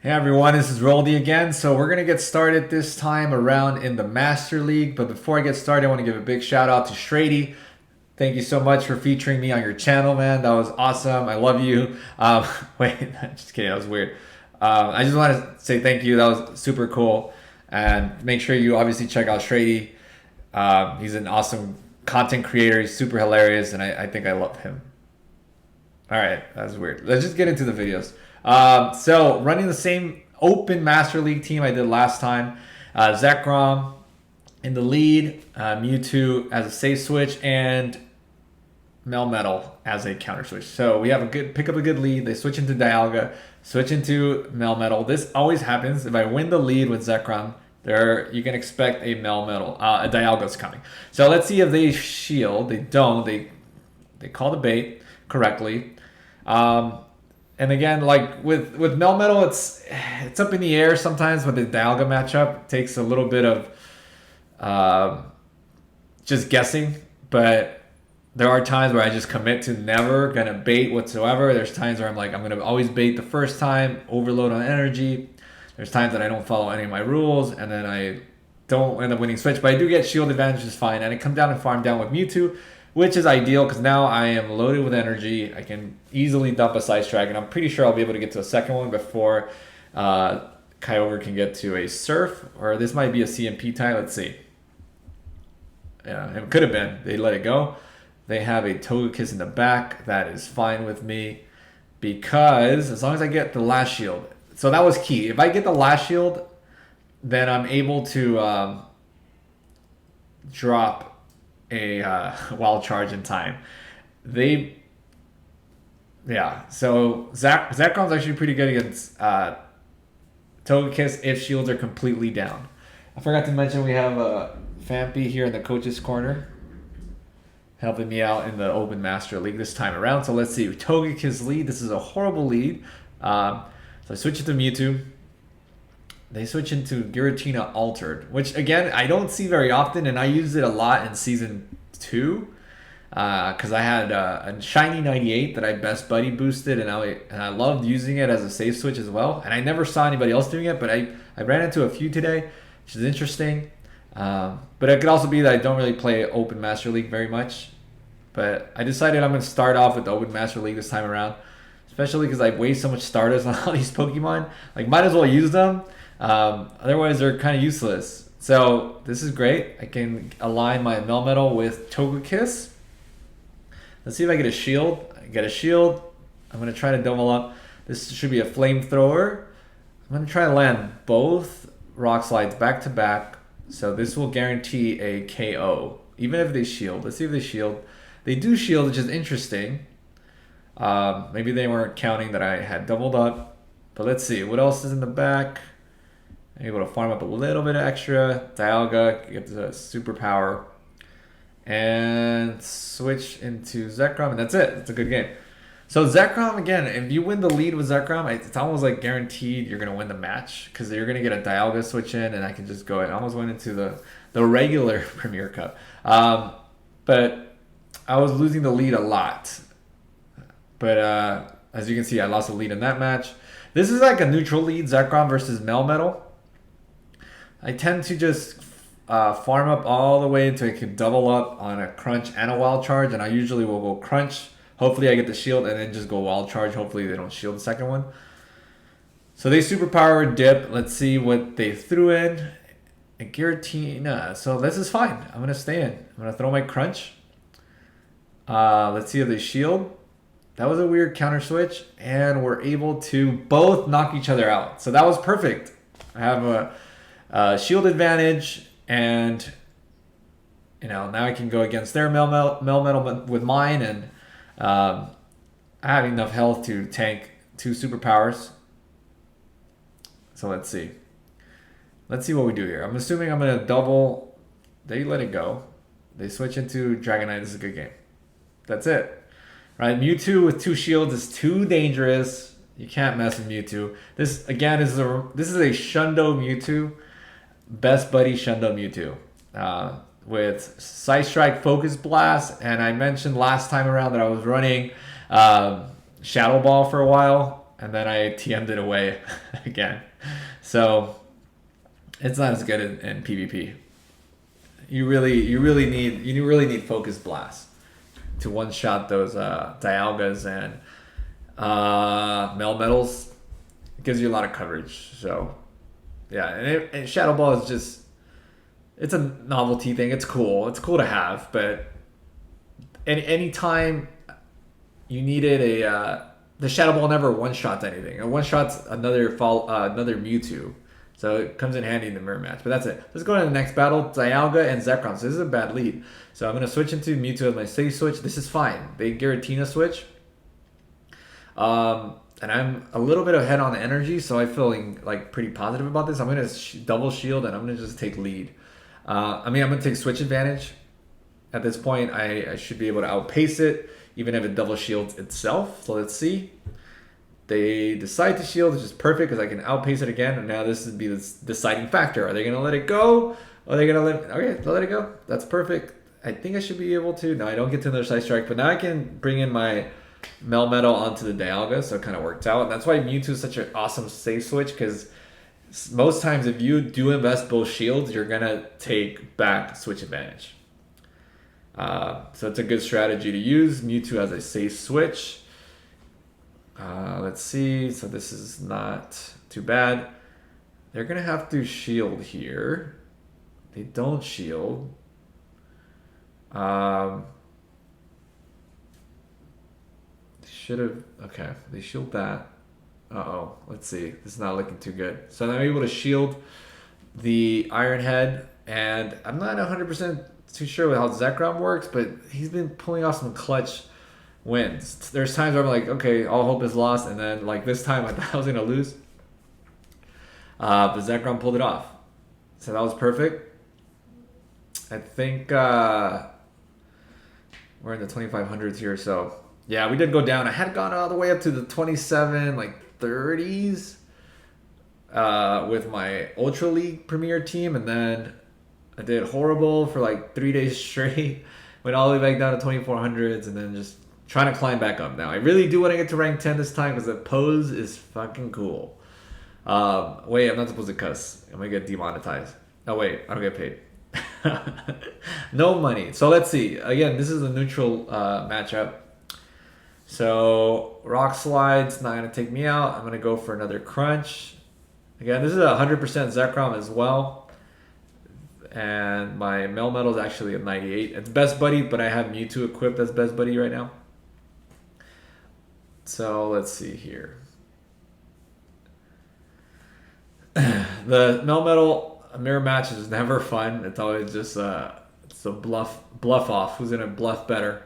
Hey everyone, this is Roldy again. So we're gonna get started this time around in the Master League. But before I get started, I want to give a big shout out to Shrady. Thank you so much for featuring me on your channel, man. That was awesome. I love you. Wait, just kidding. That was weird. I just want to say thank you. That was super cool. And make sure you obviously check out Shrady. He's an awesome content creator. He's super hilarious, and I think I love him. All right, that's weird. Let's just get into the videos. So running the same open Master League team I did last time. Zekrom in the lead, Mewtwo as a safe switch, and Melmetal as a counter switch. So we have a good pick up a good lead. They switch into Dialga, switch into Melmetal. This always happens. If I win the lead with Zekrom, there you can expect a Melmetal, a Dialga's coming. So let's see if they shield. They don't. They call the bait correctly. And again, like with Melmetal, it's up in the air sometimes with the Dialga matchup. It takes a little bit of just guessing, but there are times where I just commit to never gonna bait whatsoever. There's times where I'm like, I'm gonna always bait the first time, overload on energy. There's times that I don't follow any of my rules, and then I don't end up winning switch, but I do get shield advantage just fine. And I come down and farm down with Mewtwo, which is ideal because now I am loaded with energy. I can easily dump a Slice Dragon. I'm pretty sure I'll be able to get to a second one before Kyogre can get to a Surf, or this might be a CMP tie. Let's see. Yeah, it could have been. They let it go. They have a Togekiss in the back. That is fine with me because as long as I get the last shield. So that was key. If I get the last shield, then I'm able to drop a wild charge in time. So Zekrom's actually pretty good against Togekiss if shields are completely down. I forgot to mention we have Fampy here in the coach's corner helping me out in the Open Master League this time around. So let's see. Togekiss lead. This is a horrible lead. So I switch it to Mewtwo. They switch into Giratina Altered, which again, I don't see very often, and I used it a lot in Season 2 because I had a Shiny 98 that I Best Buddy boosted, and I loved using it as a safe switch as well. And I never saw anybody else doing it, but I ran into a few today, which is interesting. But it could also be that I don't really play Open Master League very much. But I decided I'm going to start off with the Open Master League this time around, especially because I waste so much starters on all these Pokemon. Like, might as well use them. Otherwise, they're kind of useless. So this is great. I can align my Melmetal with Togekiss. Let's see if I get a shield. I get a shield. I'm going to try to double up. This should be a flamethrower. I'm going to try to land both Rock Slides back to back. So this will guarantee a KO, even if they shield. Let's see if they shield. They do shield, which is interesting. Maybe they weren't counting that I had doubled up. But let's see. What else is in the back? I'm able to farm up a little bit of extra. Dialga, get the superpower. And switch into Zekrom, and that's it. It's a good game. So Zekrom, again, if you win the lead with Zekrom, it's almost like guaranteed you're going to win the match because you're going to get a Dialga switch in, and I can just go. I almost went into the regular Premier Cup. But I was losing the lead a lot. But as you can see, I lost the lead in that match. This is like a neutral lead, Zekrom versus Melmetal. I tend to just farm up all the way until I can double up on a Crunch and a Wild Charge, and I usually will go Crunch. Hopefully I get the shield and then just go Wild Charge. Hopefully they don't shield the second one. So they superpower dip. Let's see what they threw in. A Giratina. So this is fine. I'm going to stay in. I'm going to throw my Crunch. Let's see if they shield. That was a weird counter switch. And we're able to both knock each other out. So that was perfect. I have a shield advantage. And, now I can go against their Melmetal with mine. And I have enough health to tank 2 superpowers. So let's see. Let's see what we do here. I'm assuming I'm going to double. They let it go. They switch into Dragonite. This is a good game. That's it. Right? Mewtwo with 2 shields is too dangerous. You can't mess with Mewtwo. This, again, is a Shundo Mewtwo. Best Buddy Shundo Mewtwo. With Side Strike, Focus Blast, and I mentioned last time around that I was running Shadow Ball for a while. and then I TM'd it away again. So it's not as good in PvP. You really need Focus Blast to one shot those Dialgas and Melmetals. It gives you a lot of coverage. So yeah, and Shadow Ball is just, it's a novelty thing. It's cool. It's cool to have, but any time you needed the Shadow Ball never one shots anything. It one shots another Mewtwo. So it comes in handy in the mirror match. But that's it. Let's go to the next battle. Dialga and Zekrom. So this is a bad lead. So I'm going to switch into Mewtwo as my safe switch. This is fine. They Giratina switch. And I'm a little bit ahead on energy, so I'm feeling like pretty positive about this. I'm going to double shield and I'm going to just take lead. I'm going to take switch advantage. At this point, I should be able to outpace it, even if it double shields itself. So let's see. They decide to shield, which is perfect because I can outpace it again. And now this would be the deciding factor. Are they going to let it go? Are they going to okay, they'll let it go. That's perfect. I think I should be able to. No, I don't get to another side strike, but now I can bring in my Melmetal onto the Dialga, so it kind of worked out. And that's why Mewtwo is such an awesome safe switch, because most times if you do invest both shields, you're going to take back switch advantage. So it's a good strategy to use. Mewtwo as a safe switch. Let's see. So this is not too bad. They're going to have to shield here. They don't shield. They should have. Okay. They shield that. Uh-oh. Let's see. This is not looking too good. So I'm able to shield the Iron Head. And I'm not 100% too sure how Zekrom works, but he's been pulling off some clutch wins. There's times where I'm like, okay, all hope is lost, and then like this time I thought I was gonna lose, but Zekrom pulled it off, so that was perfect. I think we're in the 2500s here, so yeah, we did go down. I had gone all the way up to the 27 like 30s with my Ultra League Premier team, and then I did horrible for like 3 days straight. Went all the way back down to 2400s, and then just trying to climb back up now. I really do want to get to rank 10 this time because the pose is fucking cool. Wait, I'm not supposed to cuss. I'm going to get demonetized. Oh, wait, I don't get paid. No money. So let's see. Again, this is a neutral matchup. So Rock Slide's not going to take me out. I'm going to go for another Crunch. Again, this is 100% Zekrom as well. And my Melmetal is actually a 98. It's Best Buddy, but I have Mewtwo equipped as Best Buddy right now. So let's see here. The Melmetal mirror match is never fun. It's always just it's a bluff off. Who's gonna bluff better?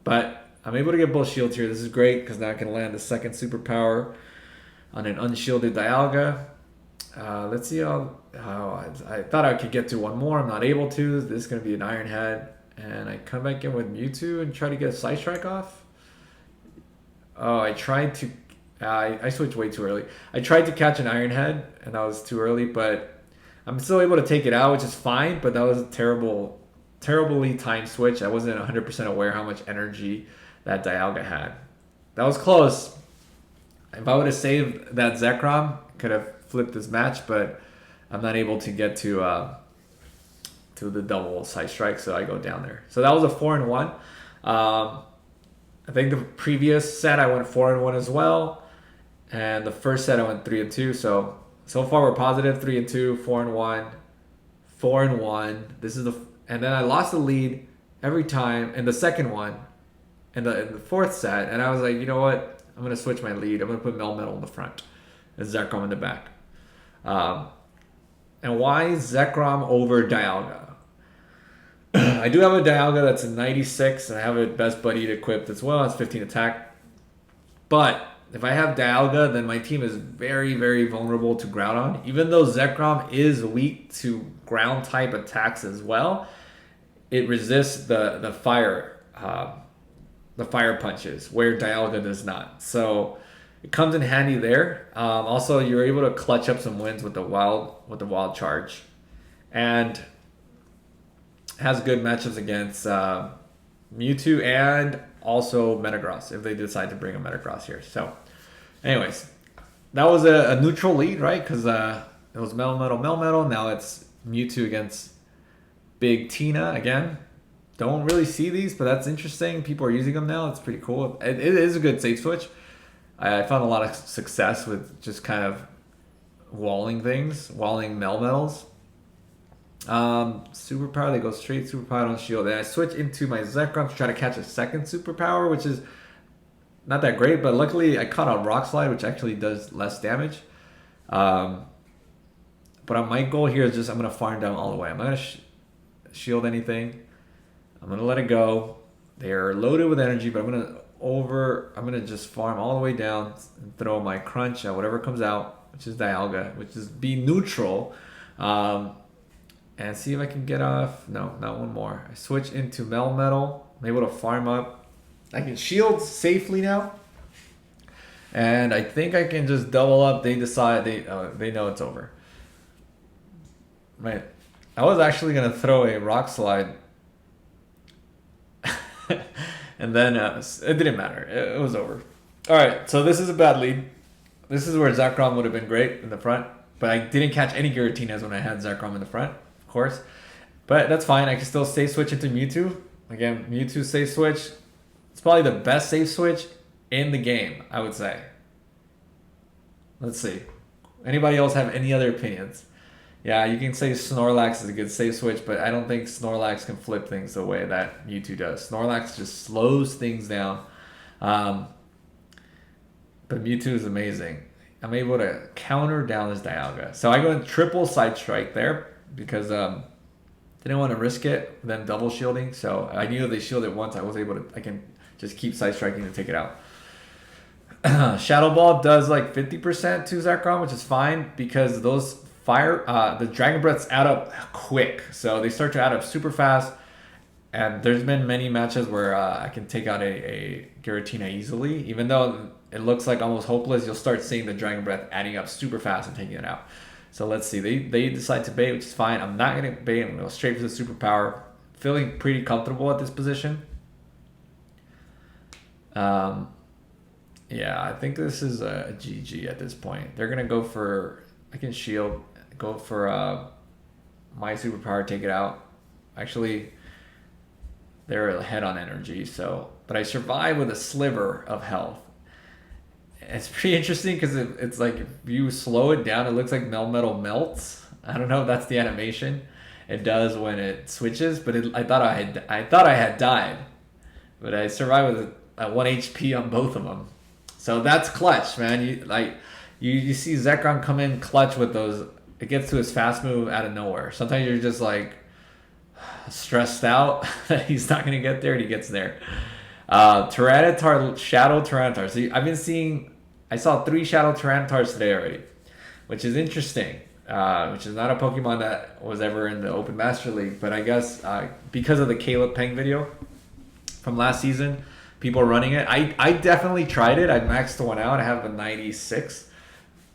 But I'm able to get both shields here. This is great because now I can land the second superpower on an unshielded Dialga. Let's see how I thought I could get to one more. I'm not able to. This is gonna be an Iron Head, and I come back in with Mewtwo and try to get a Side Strike off. Oh, I tried to. I switched way too early. I tried to catch an Iron Head, and that was too early. But I'm still able to take it out, which is fine. But that was a terribly timed switch. I wasn't 100% aware how much energy that Dialga had. That was close. If I would have saved that Zekrom, could have flipped this match. But I'm not able to get to the double Side Strike, so I go down there. So that was a 4-1. I think the previous set I went 4-1 as well, and the first set I went 3-2. So far we're positive. 3-2, 4-1, 4-1. This is and then I lost the lead every time in the second one, in the fourth set, and I was like, you know what? I'm gonna switch my lead. I'm gonna put Melmetal in the front and Zekrom in the back. And why Zekrom over Dialga? I do have a Dialga that's a 96, and I have a Best Buddy equipped as well. It's 15 attack. But if I have Dialga, then my team is very, very vulnerable to Groudon. Even though Zekrom is weak to ground type attacks as well, it resists the fire punches, where Dialga does not. So it comes in handy there. Also, you're able to clutch up some wins with the wild charge, and has good matchups against Mewtwo and also Metagross if they decide to bring a Metagross here. So Anyways, that was a neutral lead, right? Because it was Melmetal. Now it's Mewtwo against Big Tina again. Don't really see these, but that's interesting. People are using them now. It's pretty cool. It is a good safe switch. I found a lot of success with just kind of walling Melmetals. Superpower, they go straight superpower on shield. Then I switch into my Zekrom to try to catch a second superpower, which is not that great, but luckily I caught on Rock Slide, which actually does less damage. But my goal here is just I'm going to farm down all the way. I'm not going to shield anything. I'm going to let it go. They're loaded with energy, but I'm going to just farm all the way down and throw my crunch at whatever comes out, which is Dialga, which is be neutral. And see if I can get off. No, not one more. I switch into Melmetal. I'm able to farm up. I can shield safely now. And I think I can just double up. They decide they know it's over. Right. I was actually going to throw a Rock Slide. And then it didn't matter. It was over. All right, so this is a bad lead. This is where Zekrom would have been great in the front. But I didn't catch any Giratinas when I had Zekrom in the front, of course. But that's fine. I can still safe switch into Mewtwo. Again, Mewtwo safe switch. It's probably the best safe switch in the game, I would say. Let's see. Anybody else have any other opinions? Yeah, you can say Snorlax is a good safe switch, but I don't think Snorlax can flip things the way that Mewtwo does. Snorlax just slows things down. But Mewtwo is amazing. I'm able to counter down this Dialga. So I go in triple Side Strike there because didn't want to risk it, them double shielding. So I knew if they shielded once, I can just keep Side Striking to take it out. Shadow Ball does like 50% to Zekrom, which is fine because those the Dragon Breaths add up quick. So they start to add up super fast. And there's been many matches where I can take out a Giratina easily. Even though it looks like almost hopeless, you'll start seeing the Dragon Breath adding up super fast and taking it out. So let's see. They decide to bait, which is fine. I'm not going to bait. I'm going to go straight for the superpower. Feeling pretty comfortable at this position. Yeah, I think this is a GG at this point. They're going to go for... I can shield. Go for my superpower, take it out. Actually... They're ahead on energy, but I survive with a sliver of health. It's pretty interesting because it's like if you slow it down, it looks like Melmetal melts. I don't know if that's the animation. It does when it switches, but I thought I had died, but I survived with a 1 HP on both of them. So that's clutch, man. You see Zekrom come in clutch with those. It gets to his fast move out of nowhere. Sometimes you're just like stressed out that he's not going to get there, and he gets there. Tyranitar, Shadow Tyranitar. So I saw 3 Shadow Tyranitars today already, which is interesting. Which is not a Pokemon that was ever in the Open Master League, but I guess because of the Caleb Peng video from last season, people are running it. I definitely tried it. I maxed one out. I have a 96,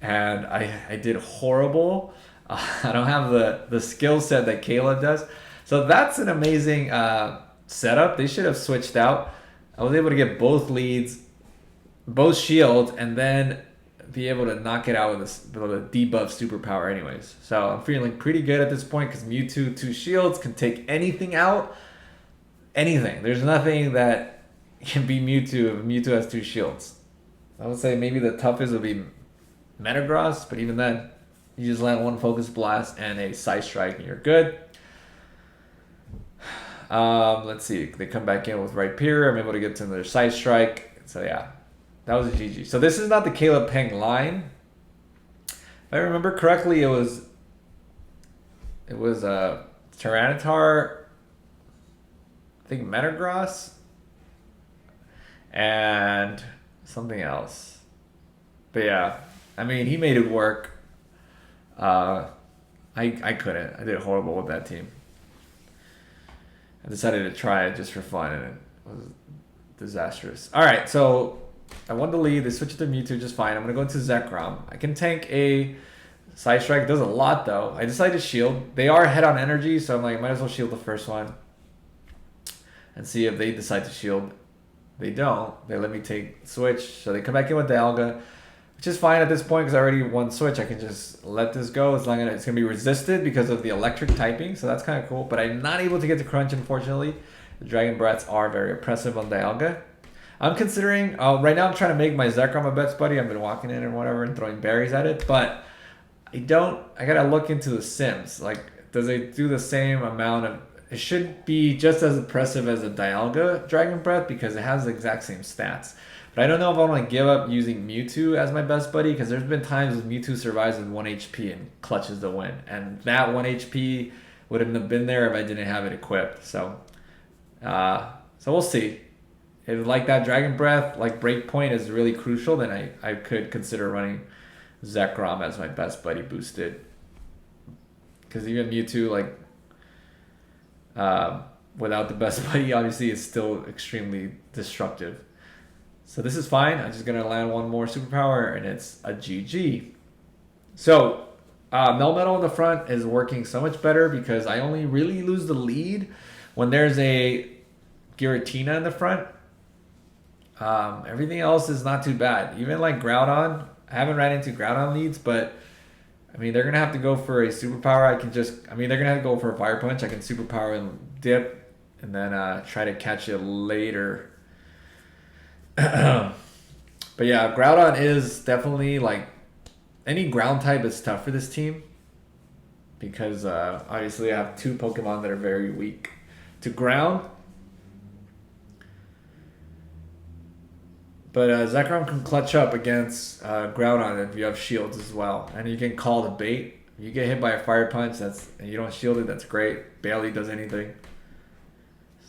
and I did horrible. I don't have the skill set that Caleb does. So that's an amazing setup. They should have switched out. I was able to get both leads, both shields, and then be able to knock it out with a debuff superpower anyways. So I'm feeling pretty good at this point because Mewtwo 2 shields can take anything out. Anything. There's nothing that can be Mewtwo if Mewtwo has 2 shields. I would say maybe the toughest would be Metagross, but even then, you just land one Focus Blast and a Side Strike and you're good. Let's see. They come back in with Rhyperior. I'm able to get to their Side Strike. So yeah, that was a GG. So this is not the Caleb Peng line. If I remember correctly, it was Tyranitar, I think Metagross, and something else. But yeah, I mean, he made it work. I couldn't. I did horrible with that team. I decided to try it just for fun, and it was disastrous. All right, so I won the lead. They switched to Mewtwo just fine. I'm going to go into Zekrom. I can tank a Side Strike. It does a lot, though. I decided to shield. They are ahead on energy, so I'm like, might as well shield the first one and see if they decide to shield. They don't. They let me take switch, so they come back in with Dialga. which is fine at this point because I already won switch. I can just let this go. It's not gonna, it's gonna be resisted because of the electric typing, so that's kind of cool. But I'm not able to get to crunch, unfortunately. The Dragon Breaths are very oppressive on Dialga. I'm considering, right now I'm trying to make my Zekrom a best buddy. I've been walking in and whatever and throwing berries at it, but I gotta look into the Sims. Like, does it do the same amount of, it should be just as impressive as a Dialga Dragon Breath because it has the exact same stats. But I don't know if I want to give up using Mewtwo as my best buddy because there's been times when Mewtwo survives with 1 HP and clutches the win. And that 1 HP wouldn't have been there if I didn't have it equipped. So we'll see. If like that Dragon Breath, like Breakpoint is really crucial, then I could consider running Zekrom as my best buddy boosted. Because even Mewtwo, like, without the best buddy, obviously is still extremely destructive. So this is fine. I'm just going to land one more superpower, and it's a GG. So Melmetal in the front is working so much better because I only really lose the lead when there's a Giratina in the front. Everything else is not too bad. Even like Groudon, I haven't ran into Groudon leads, but I mean, they're going to have to go for a superpower. They're going to have to go for a Fire Punch. I can superpower and dip and then try to catch it later. But yeah, Groudon is definitely like, any ground type is tough for this team because obviously I have 2 Pokemon that are very weak to ground. But Zekrom can clutch up against Groudon if you have shields as well. And you can call the bait. If you get hit by a Fire Punch and you don't shield it, that's great. Barely does anything.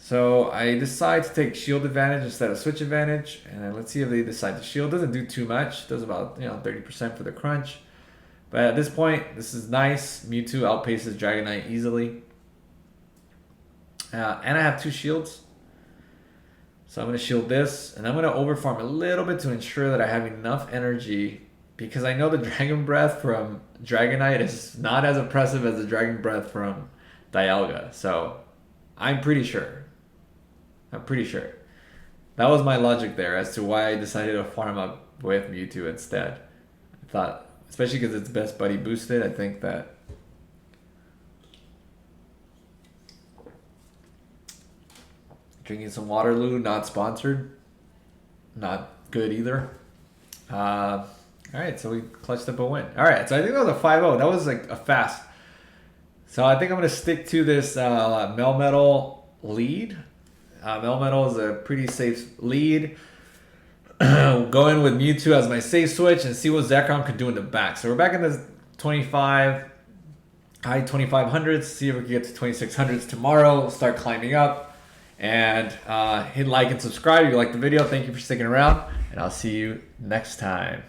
So I decide to take shield advantage instead of switch advantage. And then let's see if they decide to shield. Doesn't do too much. Does about 30% for the crunch. But at this point, this is nice. Mewtwo outpaces Dragonite easily. And I have 2 shields. So I'm going to shield this, and I'm going to overfarm a little bit to ensure that I have enough energy because I know the Dragon Breath from Dragonite is not as impressive as the Dragon Breath from Dialga. So I'm pretty sure. That was my logic there as to why I decided to farm up with Mewtwo instead. I thought, especially because it's best buddy boosted, I think that drinking some Waterloo, not sponsored. Not good either. Alright, so we clutched up a win. Alright, so I think that was a 5-0. That was like a fast. So I think I'm going to stick to this Melmetal lead. Melmetal is a pretty safe lead. Going with Mewtwo as my safe switch and see what Zekrom can do in the back. So we're back in the 25, high 2500s. See if we can get to 2600s tomorrow. Start climbing up. And hit like and subscribe if you like the video. Thank you for sticking around. And I'll see you next time.